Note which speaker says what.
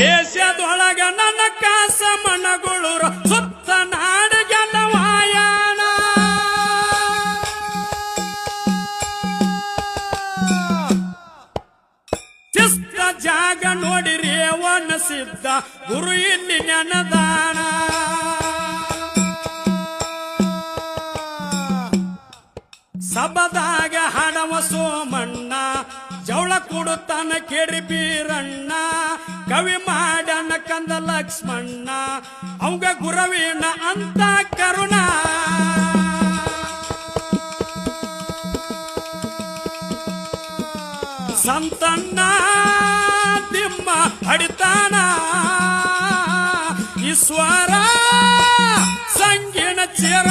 Speaker 1: ದೇಶದೊಳಗ ನನ್ನ ಕಾಸ ಮನಗುಳುರ ಸುತ್ತ ನಾಡಿಗೆಲ್ಲ ವಾಯಾಣ ಶಿಸ್ತ ಜಾಗ ನೋಡಿರಿ ಅವನ ಸಿದ್ಧ ಗುರು ಇಲ್ಲಿ ನೆನದಾಣ ಸಬದಾಗ ಹಡವ ಸೋಮಣ್ಣ ಜವಳ ಕೊಡುತ್ತಾನ ಕೇಳಿ ಬೀರಣ್ಣ ಕವಿ ಮಾಡನ ಕಂದ ಲಕ್ಷ್ಮಣ್ಣ ಅವಂಗ ಗುರವಿನ ಅಂತ ಕರುಣ ಸಂತಣ್ಣ ತಿಮ್ಮ ಹಡಿತಾನ ಈಶ್ವರ ಸಂಗೀನ ಚೇರ